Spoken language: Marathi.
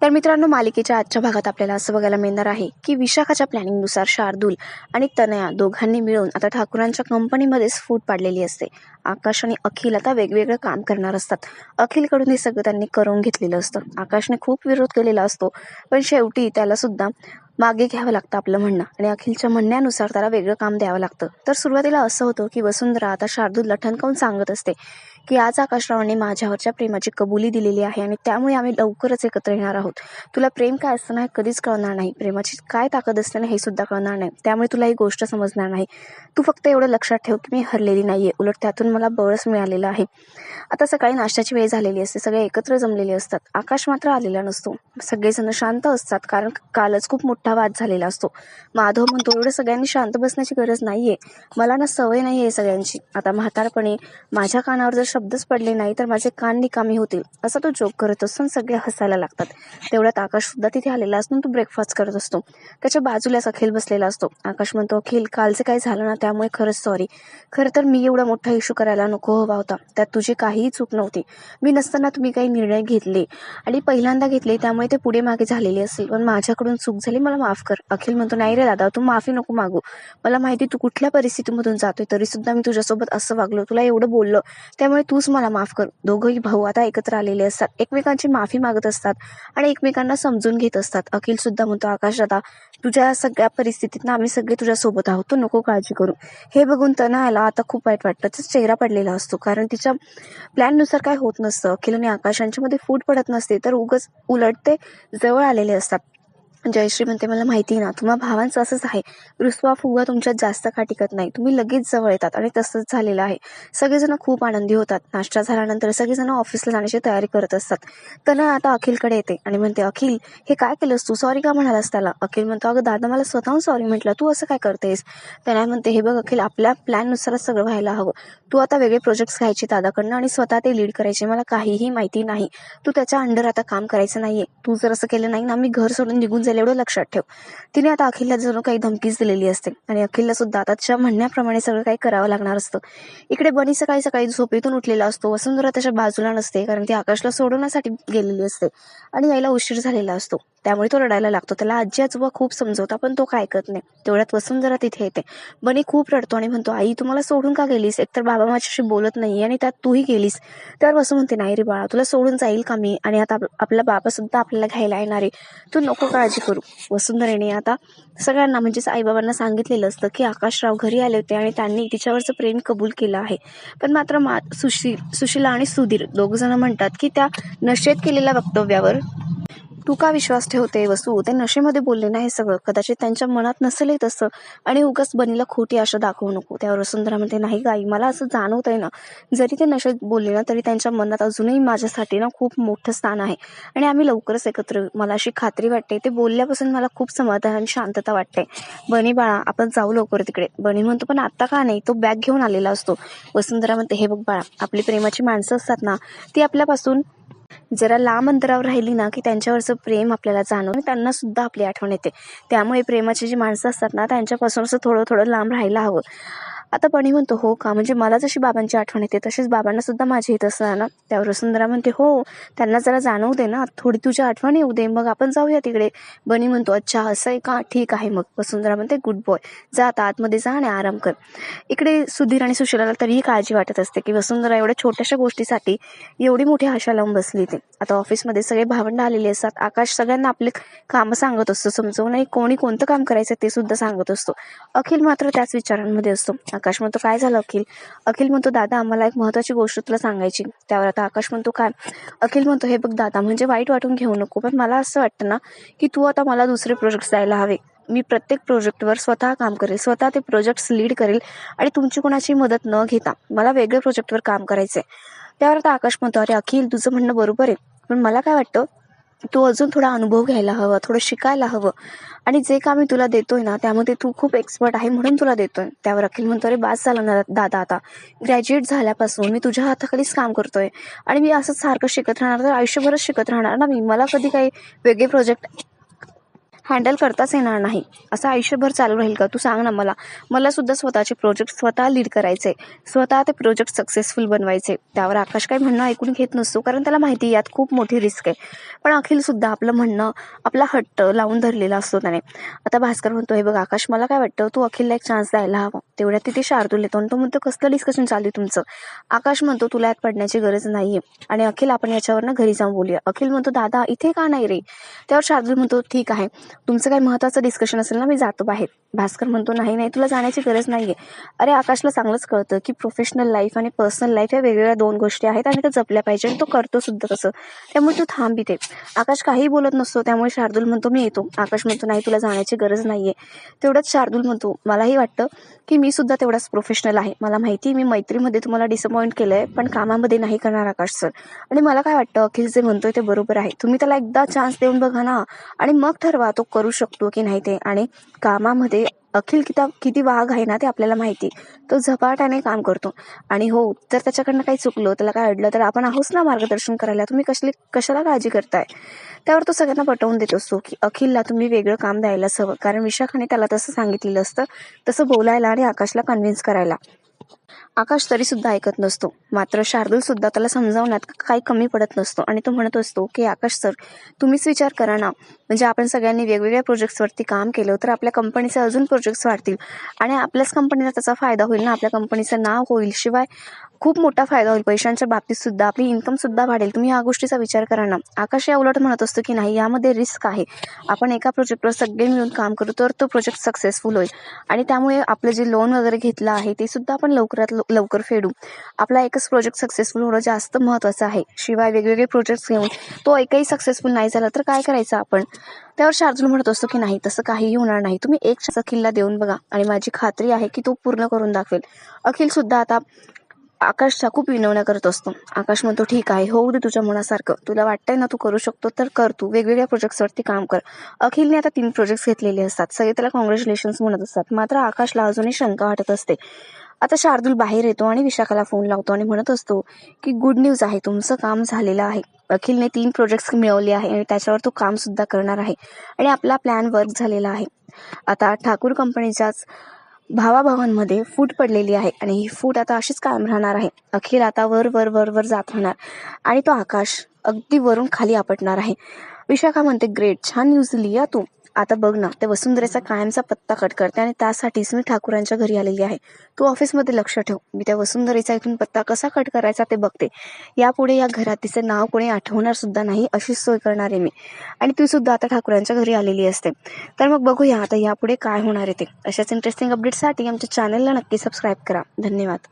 तर मित्रांनो, मालिकेच्या आजच्या भागात आपल्याला असं बघायला मिळणार आहे की विशाखाच्या प्लॅनिंगनुसार शार्दूल आणि तनया दोघांनी मिळून आता ठाकूरांच्या कंपनीमध्येच फूट पाडलेली असते. आकाश आणि अखिल आता वेगवेगळं काम करणार असतात. अखिलकडून हे सगळं त्यांनी करून घेतलेलं असतं. आकाशने खूप विरोध केलेला असतो, पण शेवटी त्याला सुद्धा मागे घ्यावं लागतं आपलं म्हणणं आणि अखिलच्या म्हणण्यानुसार त्याला वेगळं काम द्यावं लागतं. तर सुरुवातीला असं होतं की वसुंधरा आता शार्दूलला ठणकावून सांगत असते की आज आकाशरावांनी माझ्यावरच्या प्रेमाची कबुली दिलेली आहे आणि त्यामुळे आम्ही लवकरच एकत्र येणार आहोत. तुला प्रेम काय असतं ना हे कधीच कळणार नाही, प्रेमाची काय ताकद असते ना हे सुद्धा कळणार नाही, त्यामुळे तुला ही गोष्ट समजणार नाही. तू फक्त एवढं लक्षात ठेव की मी हरलेली नाहीये, उलट त्यातून मला बळच मिळालेलं आहे. आता सकाळी नाश्त्याची वेळ झालेली असते, सगळे एकत्र जमलेले असतात. आकाश मात्र आलेला नसतो. सगळेजण शांत असतात, कारण कालच खूप मोठा वाद झालेला असतो. माधव म्हणतो एवढं सगळ्यांनी शांत बसण्याची गरज नाहीये, मला ना सवय नाहीये सगळ्यांची. आता म्हातारपणे माझ्या कानावर जर शब्दच पडले नाही तर माझे कान निकामी होतील, असा तो जोक करत असतो आणि सगळे हसायला लागतात. तेवढ्यात आकाश सुद्धा तिथे आलेला असतो. तो ब्रेकफास्ट करत असतो. त्याच्या बाजूलाच अखिल बसलेला असतो. आकाश म्हणतो, अखिल कालचं काय झालं ना त्यामुळे खरंच सॉरी. खरं तर मी एवढा मोठा इश्यू करायला नको हवा होता, त्यात तुझी काहीही चूक नव्हती. मी नसताना तुम्ही काही निर्णय घेतले आणि पहिल्यांदा घेतले त्यामुळे ते पुढे मागे झालेले असेल, पण माझ्याकडून चूक झाली, मला माफ कर. अखिल म्हणतो, नाही रे दादा, तू माफी नको मागू. मला माहिती तू कुठल्या परिस्थितीमधून जातोय, तरी सुद्धा मी तुझ्यासोबत असं वागलो, तुला एवढं बोललो, त्यामुळे तूच मला माफ कर. दोघंही भाऊ आता एकत्र आलेले असतात, एकमेकांची माफी मागत असतात आणि एकमेकांना समजून घेत असतात. अखिल सुद्धा म्हणतो, आकाश दादा, तुझ्या सगळ्या परिस्थितीत ना आम्ही सगळे तुझ्या सोबत आहोत, तू नको काळजी करू. हे बघून तनयाला आता खूप वाईट वाटतं. तिचा चेहरा पडलेला असतो, कारण तिच्या प्लॅननुसार काय होत नसतं. अखिल आणि आकाश यांच्यामध्ये फूट पडत नसते, तर उलट ते जवळ आलेले असतात. जयश्री म्हणते, मला माहिती ना, तुम्हा भावांचं असंच आहे, रुसवा फुगा तुमच्यात जास्त का टिकत नाही, तुम्ही लगेच जवळ येतात आणि तसंच झालेलं आहे. सगळेजण खूप आनंदी होतात. नाश्ता झाल्यानंतर सगळेजण ऑफिसला जाण्याची तयारी करत असतात. तनया आता अखिलकडे येते आणि म्हणते, अखिल हे काय केलंस तू, सॉरी का म्हणालास त्याला? अखिल म्हणतो, अगं दादा, मला स्वतःहून सॉरी म्हटलं, तू असं काय करतेस? तनया म्हणते, हे बघ अखिल, आपल्या प्लॅननुसारच सगळं व्हायला हवं. तू आता वेगळे प्रोजेक्ट्स घ्यायचे दादाकडनं आणि स्वतः ते लीड करायचे, मला काहीही माहिती नाही. तू त्याच्या अंडर आता काम करायचं नाहीये. तू जर असं केलं नाही ना, मी घर सोडून निघून जाईल, एवढं लक्षात ठेव. तिने आता अखिलला जणू काही धमकीच दिलेली असते आणि अखिलला सुद्धा आता तिच्या म्हणण्याप्रमाणे सगळं काही करावं लागणार असतं. इकडे बनी सकाळी सकाळी झोपेतून उठलेला असतो. वसुंधरा त्याच्या बाजूला नसते, कारण ती आकाशला सोडवण्यासाठी गेलेली असते आणि यायला उशीर झालेला असतो, त्यामुळे तो रडायला लागतो. त्याला आजी आजोबा खूप समजवता, पण तो काय ऐकत नाही. तेवढ्यात वसुंधरा तिथे येते. बनी खूप रडतो आणि म्हणतो, आई तू मला सोडून का गेलीस? एकतर बाबा माझ्याशी बोलत नाही आणि त्यात तूही गेलीस. तर वसू म्हणते, नाही रे बाळा, तुला सोडून जाईल का मी? आणि आता आपला बाबा सुद्धा आपल्याला घ्यायला येणार आहे, तू नको काळजी करू. वसुंधरेने आता सगळ्यांना म्हणजेच आईबाबांना सांगितलेलं असतं की आकाशराव घरी आले होते आणि त्यांनी तिच्यावरचं प्रेम कबूल केलं आहे. पण मात्र सुशीला आणि सुधीर दोघ जण म्हणतात की त्या नशेत केलेल्या वक्तव्यावर तू का विश्वास ठेवते वसू? ते नशेमध्ये बोलले ना हे सगळं, कदाचित त्यांच्या मनात नसेलही तसं, आणि उगाच बनीला खोटी आशा दाखवू नको. त्यावर वसुंधरा म्हणते, नाही गाई, मला असं जाणवतंय ना, जरी ते नशेत बोलले ना तरी त्यांच्या मनात अजूनही माझ्यासाठी ना खूप मोठं स्थान आहे आणि आम्ही लवकरच एकत्र येऊ, मला अशी खात्री वाटते. ते बोलल्यापासून मला खूप समाधान आणि शांतता वाटते. बनी बाळा, आपण जाऊ लवकर तिकडे. बनी म्हणतो, पण आता का नाही? तो बॅग घेऊन आलेला असतो. वसुंधरा म्हणते, हे बघ बाळा, आपली प्रेमाची माणसं असतात ना, ती आपल्यापासून जरा लांब अंतरावर राहिली ना की त्यांच्यावरचं प्रेम आपल्याला जाणवतं, त्यांना सुद्धा आपली आठवण येते. त्यामुळे प्रेमाची जी माणसं असतात ना त्यांच्यापासून असं थोडं थोडं लांब राहायला हवं. आता बनी म्हणतो, हो का, म्हणजे मला जशी बाबांची आठवण येते तशीच बाबांना सुद्धा माझी येत असणार ना? त्यावर वसुंधरा म्हणते, हो, त्यांना जरा जाणवू दे ना, थोडी तुझी आठवण येऊ दे, मग आपण जाऊया तिकडे. बनी म्हणतो, अच्छा असं आहे का, ठीक आहे मग. वसुंधरा म्हणते, गुड बॉय, जा आता आतमध्ये जा आणि आराम कर. इकडे सुधीर आणि सुशीलाला तरीही काळजी वाटत असते की वसुंधरा एवढ्या छोट्याशा गोष्टीसाठी एवढी मोठी आशा लावून बसली. ते आता ऑफिसमध्ये सगळे भावंड आलेले असतात. आकाश सगळ्यांना आपले काम सांगत असतो समजून, आणि कोणी कोणतं काम करायचं ते सुद्धा सांगत असतो. अखिल मात्र त्याच विचारांमध्ये असतो. आकाश म्हणतो, काय झालं अखिल? अखिल म्हणतो, दादा, आम्हाला एक महत्वाची गोष्ट तुला सांगायची. त्यावर आता आकाश म्हणतो, काय? अखिल म्हणतो, हे बघ दादा, म्हणजे वाईट वाटून घेऊ नको, पण मला असं वाटतं ना की तू आता मला दुसरे प्रोजेक्ट द्यायला हवे. मी प्रत्येक प्रोजेक्टवर स्वतः काम करेल, स्वतः ते प्रोजेक्ट्स लीड करेल आणि तुमची कोणाची मदत न घेता मला वेगळ्या प्रोजेक्टवर काम करायचंय. त्यावर आता आकाश म्हणतो, अरे अखिल, तुझं म्हणणं बरोबर आहे, पण मला काय वाटतं, तू अजून थोडा अनुभव घ्यायला हवा, थोडं शिकायला हवं, आणि जे काम मी तुला देतोय ना त्यामध्ये तू खूप एक्सपर्ट आहे म्हणून तुला देतोय. त्यावर अखिल म्हणतो, अरे बास झालं ना दादा, आता ग्रॅज्युएट झाल्यापासून मी तुझ्या हाताखालीच काम करतोय आणि मी असंच सारखं शिकत राहणार तर आयुष्यभरच शिकत राहणार ना मी. मला कधी काही वेगळे प्रोजेक्ट हँडल करताच येणार नाही. असं आयुष्यभर चालू राहील का? तू सांग ना मला. मला सुद्धा स्वतःचे प्रोजेक्ट स्वतः लीड करायचे, स्वतः ते प्रोजेक्ट सक्सेसफुल बनवायचे. त्यावर आकाश काही म्हणणं ऐकून घेत नसतो, कारण त्याला माहिती आहे यात खूप मोठी रिस्क आहे. पण अखिलसुद्धा आपलं म्हणणं, आपला हट्ट लावून धरलेला असतो त्याने. आता भास्कर म्हणतो, हे बघ आकाश, मला काय वाटतं तू अखिलला एक चान्स द्यायला हवा. तेवढ्यात तिथे शार्दूल येतो आणि तो म्हणतो, कसलं डिस्कशन चालू आहे तुमचं? आकाश म्हणतो, तुला यात पडण्याची गरज नाहीये आणि अखिल, आपण याच्यावरनं घरी जाऊन बोलूया. अखिल म्हणतो, दादा इथे का नाही रे? त्यावर शार्दूल म्हणतो, ठीक आहे, तुमचं काही महत्त्वाचं डिस्कशन असेल ना, मी जातो बाहेर. भास्कर म्हणतो, नाही नाही, तुला जाण्याची गरज नाहीये. अरे आकाशला चांगलंच कळतं की प्रोफेशनल लाईफ आणि पर्सनल लाईफ या वेगवेगळ्या दोन गोष्टी आहेत आणि त्या जपल्या पाहिजे, आणि तो करतो सुद्धा तसं. त्यामुळे तू थांब इथे. आकाश काही बोलत नसतो, त्यामुळे शार्दूल म्हणतो, मी येतो. आकाश म्हणतो, नाही, तुला जाण्याची गरज नाहीये. तेवढंच शार्दूल म्हणतो, मलाही वाटतं की मी सुद्धा तेवढाच प्रोफेशनल आहे. मला माहिती मी मैत्रीमध्ये तुम्हाला डिसअपॉइंट केलंय, पण कामामध्ये नाही करणार आकाश सर. आणि मला काय वाटतं अखिल जे म्हणतोय ते बरोबर आहे. तुम्ही त्याला एकदा चान्स देऊन बघा ना, आणि मग ठरवा तो करू शकतो की नाही ते. आणि कामामध्ये अखिल किती वाघ आहे ना ते आपल्याला माहिती. तो झपाट्याने काम करतो. आणि हो, जर त्याच्याकडनं काही चुकलं, त्याला काय अडलं, तर आपण आहोत ना मार्गदर्शन करायला. तुम्ही कशाला काळजी करताय? त्यावर तो सगळ्यांना पटवून देत असतो की अखिलला तुम्ही वेगळं काम द्यायलाच हवं, कारण विशाखाने त्याला तसं सांगितलेलं असतं, तसं बोलायला आणि आकाशला कन्व्हिन्स करायला. आकाश तरी सुद्धा ऐकत नसतो. मात्र शार्दूल सुद्धा त्याला समजावण्यात काही कमी पडत नसतो आणि तो म्हणत असतो की आकाश सर, तुम्हीच विचार करा ना, म्हणजे आपण सगळ्यांनी वेगवेगळ्या प्रोजेक्ट्सवरती काम केलं तर आपल्या कंपनीचे अजून प्रोजेक्ट्स वाढतील आणि आपल्याच कंपनीला त्याचा फायदा होईल ना, आपल्या कंपनीचं नाव होईल, शिवाय खूप मोठा फायदा होईल पैशांच्या बाबतीत सुद्धा, आपली इन्कम सुद्धा वाढेल. तुम्ही या गोष्टीचा विचार करा ना. आकाश या उलट म्हणत असतो की नाही, यामध्ये रिस्क आहे. आपण एका प्रोजेक्टवर सगळे मिळून काम करू तर तो प्रोजेक्ट सक्सेसफुल होईल आणि त्यामुळे आपलं जे लोन वगैरे घेतलं आहे ते सुद्धा आपण लवकरात लवकर फेडू. आपला एकच प्रोजेक्ट सक्सेसफुल होणं जास्त महत्त्वाचं आहे. शिवाय वेगवेगळे प्रोजेक्ट्स घेऊन तो एकही सक्सेसफुल नाही झाला तर काय करायचं आपण? त्यावर शार्दूल म्हणत असतो की नाही, तसं काहीही होणार नाही. तुम्ही एक अखिलला देऊन बघा आणि माझी खात्री आहे की तो पूर्ण करून दाखवेल. अखिल सुद्धा आता आकाशचा खूप विनवण्या करत असतो. आकाश म्हणतो, ठीक आहे, होऊ दे तुझ्या मनासारखं. तुला वाटतंय ना तू करू शकतो तर कर, तू वेगवेगळ्या प्रोजेक्ट्सवरती काम कर. अखिलने आता 3 प्रोजेक्ट्स घेतलेले असतात. सगळे त्याला कॉंग्रॅच्युलेशन्स म्हणत असतात. मात्र आकाशला अजूनही शंका वाटत असते. आता शार्दूल बाहेर येतो आणि विशाखाला फोन लावतो आणि म्हणत असतो की गुड न्यूज आहे, तुमचं काम झालेलं आहे. अखिलने 3 प्रोजेक्ट्स मिळवले आहे आणि त्याच्यावर तो काम सुद्धा करणार आहे आणि आपला प्लॅन वर्क झालेला आहे. आता ठाकूर कंपनीच्याच भावाभावांमध्ये फूट पडलेली आहे आणि ही फूट आता अशीच कायम राहणार आहे. अखिल आता वर वर वर वर जात राहणार आणि तो आकाश अगदी वरून खाली आपटणार आहे. विशाखा म्हणते, ग्रेट, छान न्यूज दिली या तू. आता बघ ना, त्या वसुंधरेचा कायमचा पत्ता कट करते आणि त्यासाठीच मी ठाकूरांच्या घरी आलेली आहे. तू ऑफिसमध्ये लक्ष ठेव. मी त्या वसुंधरेचा इथून पत्ता कसा कट करायचा ते बघते. यापुढे या घरात तिचं नाव कोणी आठवणार सुद्धा नाही, अशी सोय करणार आहे मी. आणि तू सुद्धा आता ठाकूरांच्या घरी आलेली असते. तर मग बघूया आता यापुढे काय होणार आहे ते. अशाच इंटरेस्टिंग अपडेट्ससाठी आमच्या चॅनलला नक्की सबस्क्राईब करा. धन्यवाद.